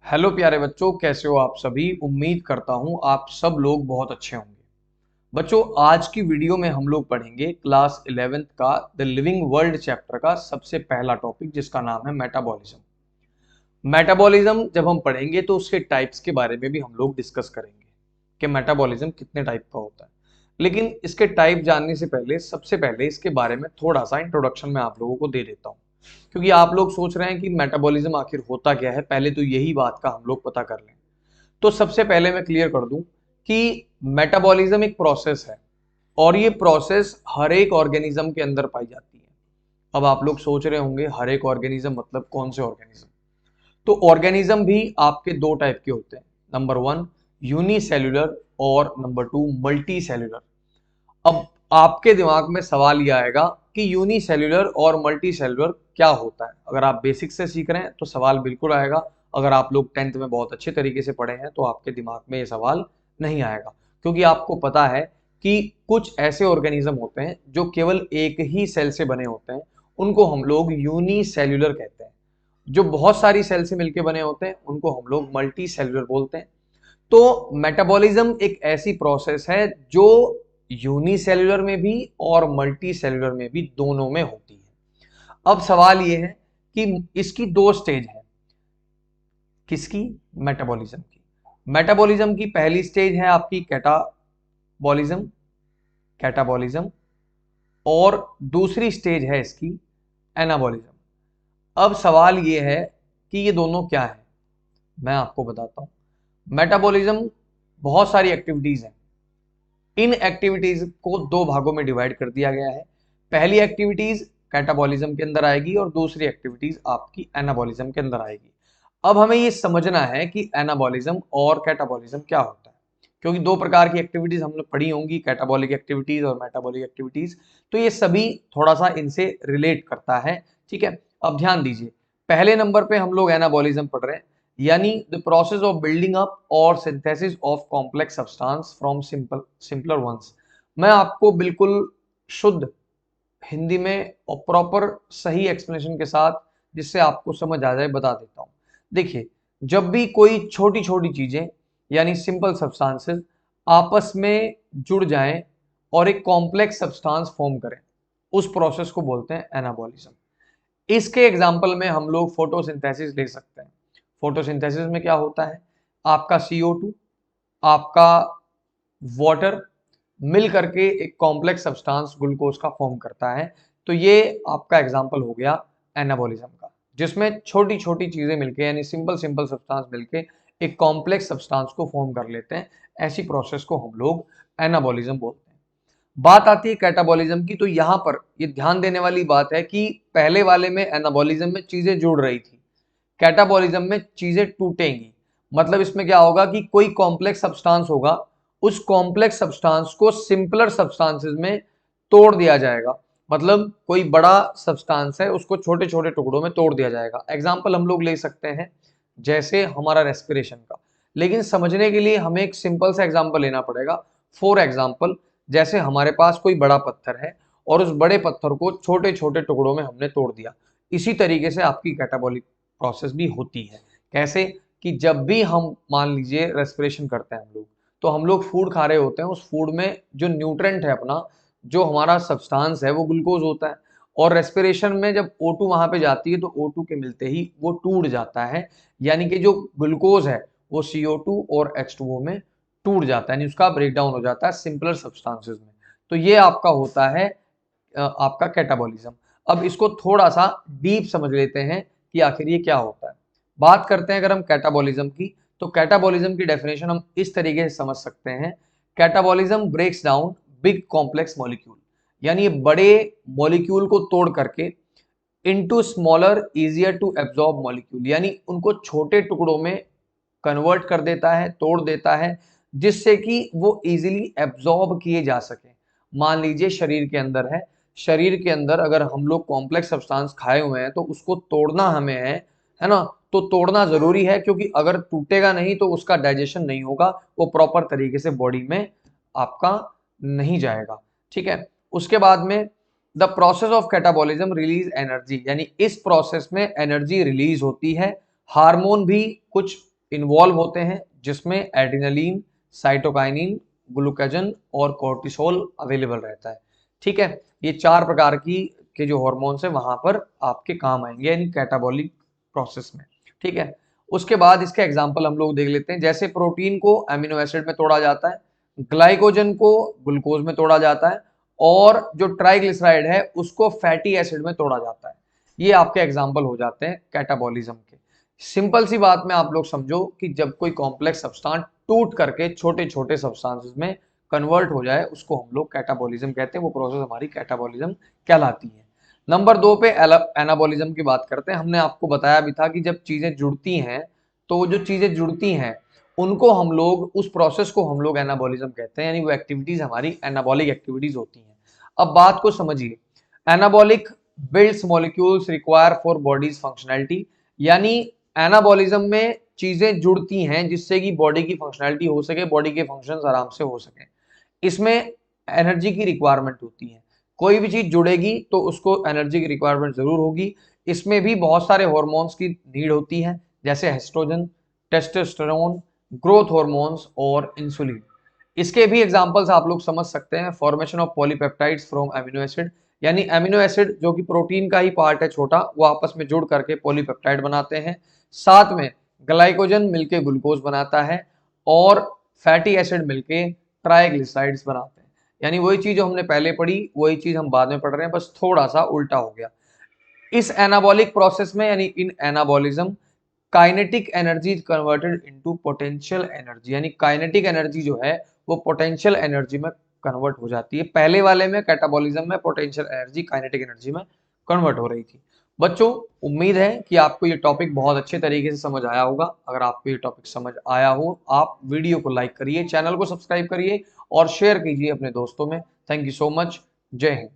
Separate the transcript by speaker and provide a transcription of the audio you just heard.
Speaker 1: Hello प्यारे बच्चों, कैसे हो आप सभी। उम्मीद करता हूं आप सब लोग बहुत अच्छे होंगे। बच्चों, आज की वीडियो में हम लोग पढ़ेंगे क्लास 11th का द लिविंग वर्ल्ड चैप्टर का सबसे पहला टॉपिक, जिसका नाम है मेटाबॉलिज्म। मेटाबॉलिज्म जब हम पढ़ेंगे तो उसके टाइप्स के बारे में भी हम लोग डिस्कस करेंगे कि मेटाबॉलिज्म कितने टाइप का होता है। लेकिन इसके टाइप जानने से पहले सबसे पहले इसके बारे में थोड़ा सा इंट्रोडक्शन मैं आप लोगों को दे देता हूँ, क्योंकि आप लोग सोच रहे हैं कि मेटाबॉलिज्म आखिर होता क्या है। पहले तो यही बात का हम लोग पता कर लें। तो सबसे पहले मैं क्लियर कर दूं कि मेटाबॉलिज्म एक प्रोसेस है और ये प्रोसेस हर एक ऑर्गेनिज्म के अंदर पाई जाती है। अब आप लोग सोच रहे होंगे हर एक ऑर्गेनिज्म मतलब कौन से ऑर्गेनिज्म। तो ऑर्गेनिज्म भी आपके दो टाइप के होते हैं। नंबर वन यूनिसेल्यूलर और नंबर टू मल्टी सेल्यूलर। अब आपके दिमाग में सवाल यह आएगा कि यूनिसेल्यूलर और मल्टी सेल्यूलर क्या होता है। अगर आप बेसिक से सीख रहे हैं तो सवाल बिल्कुल आएगा। अगर आप लोग 10th में बहुत अच्छे तरीके से पढ़े हैं तो आपके दिमाग में ये सवाल नहीं आएगा, क्योंकि आपको पता है कि कुछ ऐसे ऑर्गेनिज्म होते हैं जो केवल एक ही सेल से बने होते हैं, उनको हम लोग यूनिसेल्यूलर कहते हैं। जो बहुत सारी सेल से मिलकर बने होते हैं उनको हम लोग मल्टी सेल्यूलर बोलते हैं। तो मेटाबॉलिज्म एक ऐसी प्रोसेस है जो यूनिसेल्यूलर में भी और मल्टी सेल्यूलर में भी दोनों में होती है। अब सवाल यह है कि इसकी दो स्टेज है। किसकी? मेटाबॉलिज्म की। मेटाबॉलिज्म की पहली स्टेज है आपकी कैटाबॉलिज्म, कैटाबॉलिज्म, और दूसरी स्टेज है इसकी एनाबॉलिज्म। अब सवाल यह है कि ये दोनों क्या है, मैं आपको बताता हूं। मेटाबॉलिज्म बहुत सारी एक्टिविटीज हैं। इन एक्टिविटीज को दो भागों में डिवाइड कर दिया गया है। पहली एक्टिविटीज कैटाबॉलिज्म के अंदर आएगी और दूसरी एक्टिविटीज आपकी एनाबॉलिज्म के अंदर आएगी। अब हमें ये समझना है कि एनाबॉलिज्म और कैटाबॉलिज्म क्या होता है, क्योंकि दो प्रकार की एक्टिविटीज हमने पढ़ी होंगी, कैटाबॉलिक एक्टिविटीज और मेटाबॉलिक एक्टिविटीज। तो ये सभी थोड़ा सा इनसे रिलेट करता है। ठीक है, अब ध्यान दीजिए। पहले नंबर पे हम लोग एनाबॉलिज्म पढ़ रहे हैं, यानी the process of building up और synthesis of complex substance from simpler ones. मैं आपको बिल्कुल शुद्ध हिंदी में और प्रॉपर सही एक्सप्लेनेशन के साथ, जिससे आपको समझ आ जाए, बता देता हूं। देखिए, जब भी कोई छोटी छोटी चीजें यानी सिंपल सब्सटेंसेस आपस में जुड़ जाएं और एक कॉम्प्लेक्स सब्सटेंस फॉर्म करें, उस प्रोसेस को बोलते हैं एनाबॉलिज्म। इसके एग्जाम्पल में हम लोग फोटोसिंथेसिस ले सकते हैं। फोटोसिंथेसिस में क्या होता है, आपका CO2, आपका वाटर मिल करके एक कॉम्प्लेक्स सब्सटेंस ग्लूकोज का फॉर्म करता है। तो ये आपका एग्जांपल हो गया एनाबॉलिज्म का, जिसमें छोटी छोटी चीजें मिलके यानी सिंपल सिंपल सब्सटेंस मिलके एक कॉम्प्लेक्स सब्सटेंस को फॉर्म कर लेते हैं। ऐसी प्रोसेस को हम लोग एनाबॉलिज्म बोलते हैं। बात आती है कैटाबॉलिज्म की, तो यहां पर ये ध्यान देने वाली बात है कि पहले वाले में एनाबॉलिज्म में चीजें जुड़ रही थी, कैटाबॉलिज्म में चीजें टूटेंगी। मतलब इसमें क्या होगा कि कोई कॉम्प्लेक्स सब्सटेंस होगा, उस कॉम्प्लेक्स सब्सटेंस को सिंपलर सब्सटेंसेस में तोड़ दिया जाएगा। मतलब कोई बड़ा सब्सटेंस है, उसको छोटे छोटे टुकड़ों में तोड़ दिया जाएगा। एग्जाम्पल हम लोग ले सकते हैं जैसे हमारा रेस्पिरेशन का, लेकिन समझने के लिए हमें एक सिंपल सा एग्जाम्पल लेना पड़ेगा। फॉर एग्जाम्पल, जैसे हमारे पास कोई बड़ा पत्थर है और उस बड़े पत्थर को छोटे छोटे टुकड़ों में हमने तोड़ दिया। इसी तरीके से आपकी कैटाबॉलिक प्रोसेस भी होती है। कैसे? कि जब भी हम मान लीजिए रेस्पिरेशन करते हैं हम लोग, तो हम लोग फूड खा रहे होते हैं, उस फूड में जो न्यूट्रेंट है अपना, जो हमारा सब्सटेंस है, वो ग्लूकोज होता है। और रेस्पिरेशन में जब O2 वहां पे जाती है तो O2 के मिलते ही वो टूट जाता है, यानी कि जो ग्लूकोज है वो CO2 और H2O में टूट जाता है, यानी उसका ब्रेकडाउन हो जाता है सिंपलर सब्सटेंसेस में। तो ये आपका होता है आपका कैटाबॉलिज्म। अब इसको थोड़ा सा डीप समझ लेते हैं कि आखिर ये क्या होता है। बात करते हैं अगर हम कैटाबॉलिज्म की, तो कैटाबॉलिज्म की डेफिनेशन हम इस तरीके से समझ सकते हैं। Catabolism breaks down big complex molecule, यानी ये बड़े मॉलिक्यूल को तोड़ करके into smaller easier to absorb molecule, यानी उनको छोटे टुकड़ों में कन्वर्ट कर देता है, तोड़ देता है, जिससे कि वो इजीली एब्जॉर्ब किए जा सके। मान लीजिए शरीर के अंदर है, शरीर के अंदर अगर हम लोग कॉम्प्लेक्स सब्सटेंस खाए हुए हैं तो उसको तोड़ना हमें है ना। तो तोड़ना जरूरी है, क्योंकि अगर टूटेगा नहीं तो उसका डाइजेशन नहीं होगा, वो प्रॉपर तरीके से बॉडी में आपका नहीं जाएगा। ठीक है, उसके बाद में the process of catabolism release energy, यानी इस प्रोसेस में एनर्जी रिलीज होती है। हार्मोन भी कुछ इन्वॉल्व होते हैं, जिसमें एड्रेनलिन, साइटोकाइनिन, ग्लूकागन और कोर्टिसोल अवेलेबल रहता है। ठीक है, ये 4 प्रकार की के जो हॉर्मोन्स है वहां पर आपके काम आएंगे यानी कैटाबॉलिक प्रोसेस में। ठीक है, उसके बाद इसके एग्जांपल हम लोग देख लेते हैं। जैसे प्रोटीन को अमीनो एसिड में तोड़ा जाता है, ग्लाइकोजन को ग्लूकोज में तोड़ा जाता है और जो ट्राइग्लिसराइड है उसको फैटी एसिड में तोड़ा जाता है। ये आपके एग्जाम्पल हो जाते हैं कैटाबॉलिज्म के। सिंपल सी बात में आप लोग समझो कि जब कोई कॉम्प्लेक्स सब्सटेंस टूट करके छोटे छोटे सब्सटेंसेस में कन्वर्ट हो जाए उसको हम लोग कैटाबॉलिज्म कहते हैं। वो प्रोसेस हमारी कैटाबॉलिज्म कहलाती है। नंबर 2 पे एनाबॉलिज्म की बात करते हैं। हमने आपको बताया भी था कि जब चीजें जुड़ती हैं तो जो चीजें जुड़ती हैं उनको हम लोग, उस प्रोसेस को हम लोग एनाबॉलिज्म कहते हैं, यानी वो एक्टिविटीज हमारी एनाबॉलिक एक्टिविटीज होती हैं। अब बात को समझिए, anabolic builds molecules require for bodies functionality, यानी एनाबॉलिज्म में चीजें जुड़ती हैं जिससे कि बॉडी की फंक्शनैलिटी हो सके, बॉडी के फंक्शंस आराम से हो सके। इसमें एनर्जी की रिक्वायरमेंट होती है। कोई भी चीज जुड़ेगी तो उसको एनर्जी की रिक्वायरमेंट जरूर होगी। इसमें भी बहुत सारे हॉर्मोन्स की नीड होती है, जैसे एस्ट्रोजन, टेस्टोस्टेरोन, ग्रोथ हॉर्मोन्स और इंसुलिन। इसके भी एग्जांपल्स आप लोग समझ सकते हैं। Formation of polypeptides from amino acid, यानी अमीनो एसिड जो कि प्रोटीन का ही पार्ट है छोटा, वो आपस में जुड़ करके पॉलीपेप्टाइड बनाते हैं। साथ में ग्लाइकोजन मिलके ग्लूकोज बनाता है और फैटी एसिड मिलके ट्राइग्लिसराइड्स बनाते हैं। यानी वही चीज जो हमने पहले पढ़ी वही चीज हम बाद में पढ़ रहे हैं, बस थोड़ा सा उल्टा हो गया। इस एनाबॉलिक प्रोसेस में यानी in anabolism kinetic energy is converted into potential energy, यानी काइनेटिक एनर्जी जो है वो पोटेंशियल एनर्जी में कन्वर्ट हो जाती है। पहले वाले में कैटाबॉलिज्म में पोटेंशियल एनर्जी काइनेटिक एनर्जी में कन्वर्ट हो रही थी। बच्चों, उम्मीद है कि आपको ये टॉपिक बहुत अच्छे तरीके से समझ आया होगा। अगर आपको ये टॉपिक समझ आया हो, आप वीडियो को लाइक करिए, चैनल को सब्सक्राइब करिए और शेयर कीजिए अपने दोस्तों में। Thank you so much. जय हिंद।